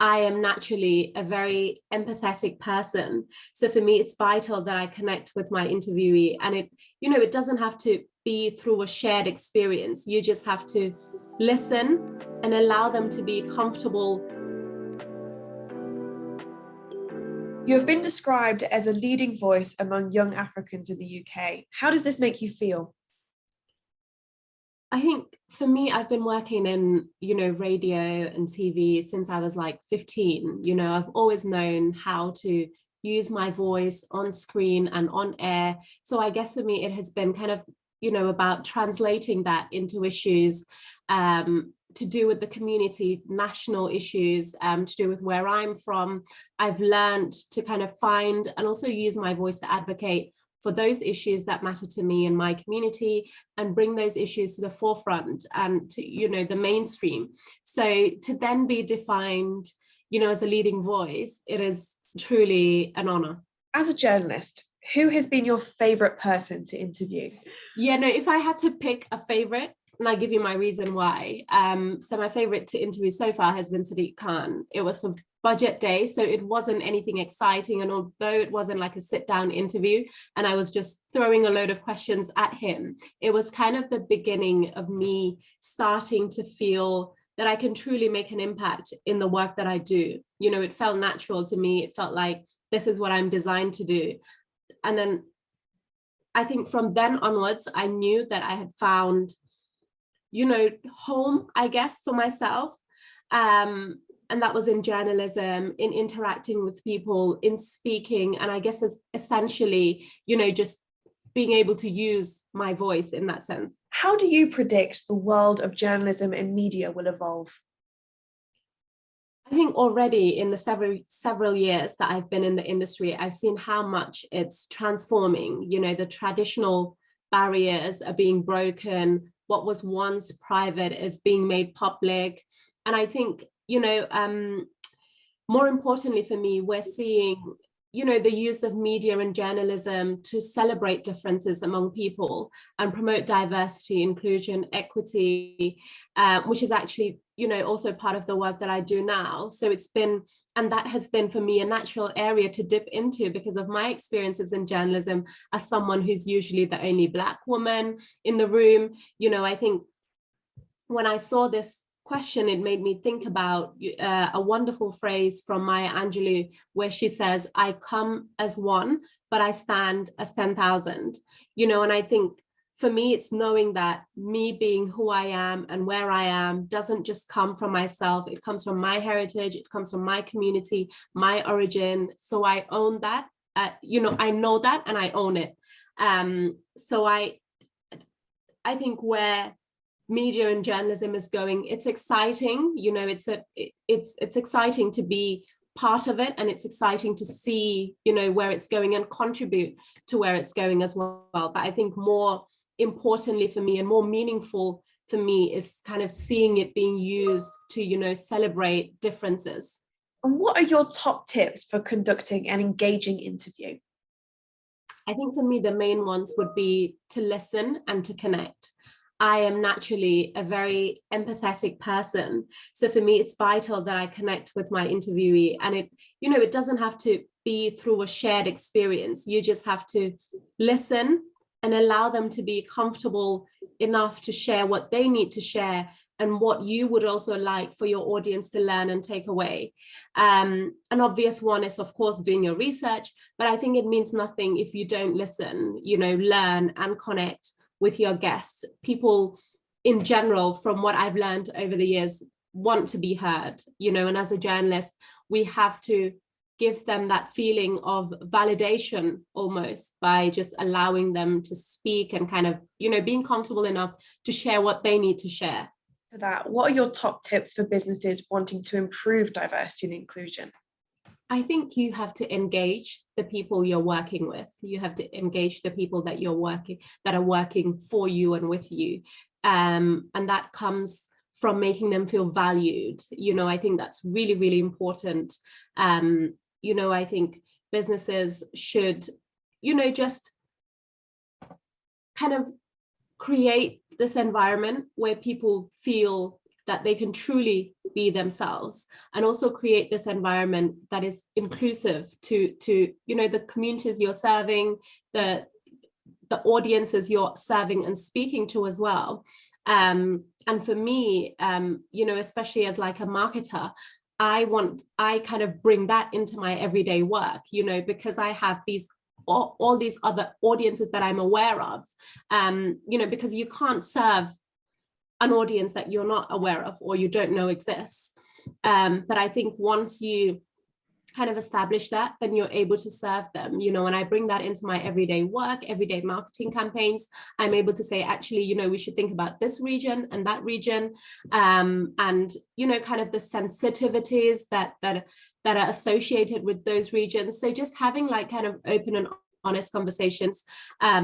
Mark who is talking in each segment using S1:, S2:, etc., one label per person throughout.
S1: I am naturally a very empathetic person. So for me, it's vital that I connect with my interviewee, and it doesn't have to be through a shared experience. You just have to listen and allow them to be comfortable.
S2: You have been described as a leading voice among young Africans in the UK. How does this make you feel?
S1: I think for me, I've been working in, radio and TV since I was like 15. I've always known how to use my voice on screen and on air. So I guess for me, it has been kind of, about translating that into issues to do with the community, national issues, to do with where I'm from. I've learned to kind of find and also use my voice to advocate for those issues that matter to me and my community, and bring those issues to the forefront and to, the mainstream. So to then be defined, as a leading voice, it is truly an honor.
S2: As a journalist, who has been your favorite person to interview?
S1: Yeah, no, if I had to pick a favorite, and I'll give you my reason why. So my favorite to interview so far has been Sadiq Khan. It was for budget day, so it wasn't anything exciting. And although it wasn't like a sit down interview and I was just throwing a load of questions at him, it was kind of the beginning of me starting to feel that I can truly make an impact in the work that I do. It felt natural to me. It felt like this is what I'm designed to do. And then I think from then onwards, I knew that I had found, home, I guess, for myself. And that was in journalism, in interacting with people, in speaking. And I guess it's essentially, just being able to use my voice in that sense.
S2: How do you predict the world of journalism and media will evolve?
S1: I think already in the several years that I've been in the industry, I've seen how much it's transforming. The traditional barriers are being broken. What was once private is being made public. And I think, more importantly for me, we're seeing, the use of media and journalism to celebrate differences among people and promote diversity, inclusion, equity, which is actually, also part of the work that I do now. So and that has been for me a natural area to dip into because of my experiences in journalism as someone who's usually the only Black woman in the room. I think when I saw this question, it made me think about a wonderful phrase from Maya Angelou, where she says, "I come as one, but I stand as 10,000." And I think for me, it's knowing that me being who I am and where I am doesn't just come from myself. It comes from my heritage. It comes from my community, my origin. So I own that. I know that and I own it. So I think where media and journalism is going, it's exciting. It's exciting to be part of it, and it's exciting to see, where it's going and contribute to where it's going as well. But I think more importantly for me and more meaningful for me is kind of seeing it being used to, celebrate differences.
S2: And what are your top tips for conducting an engaging interview?
S1: I think for me, the main ones would be to listen and to connect. I am naturally a very empathetic person. So for me, it's vital that I connect with my interviewee, and it doesn't have to be through a shared experience. You just have to listen and allow them to be comfortable enough to share what they need to share and what you would also like for your audience to learn and take away. An obvious one is, of course, doing your research, but I think it means nothing if you don't listen, learn and connect with your guests. People in general, from what I've learned over the years, want to be heard, and as a journalist, we have to give them that feeling of validation almost by just allowing them to speak and kind of, being comfortable enough to share what they need to share.
S2: For that, what are your top tips for businesses wanting to improve diversity and inclusion?
S1: I think you have to engage the people you're working with. You have to engage the people that are working for you and with you. And that comes from making them feel valued. I think that's really, really important. I think businesses should, just kind of create this environment where people feel that they can truly be themselves, and also create this environment that is inclusive to you know, the communities you're serving, the audiences you're serving and speaking to as well. And for me, you know, especially as like a marketer, I kind of bring that into my everyday work, you know, because I have these all these other audiences that I'm aware of, you know, because you can't serve an audience that you're not aware of or you don't know exists. But I think once you kind of establish that, then you're able to serve them, you know, and I bring that into my everyday work, everyday marketing campaigns. I'm able to say, actually, you know, we should think about this region and that region, and, you know, kind of the sensitivities that are associated with those regions. So just having like kind of open and honest conversations,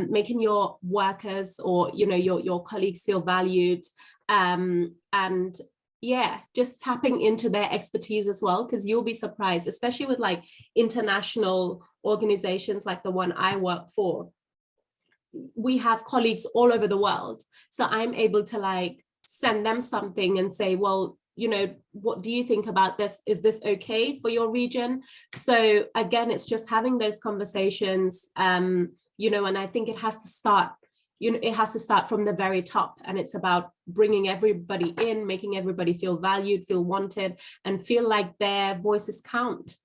S1: making your workers or, you know, your colleagues feel valued, and yeah, just tapping into their expertise as well, because you'll be surprised, especially with like international organizations like the one I work for. We have colleagues all over the world. So I'm able to like send them something and say, well, you know, what do you think about this? Is this okay for your region? So again, it's just having those conversations, you know, and I think it has to start, you know, it has to start from the very top, and it's about bringing everybody in, making everybody feel valued, feel wanted, and feel like their voices count.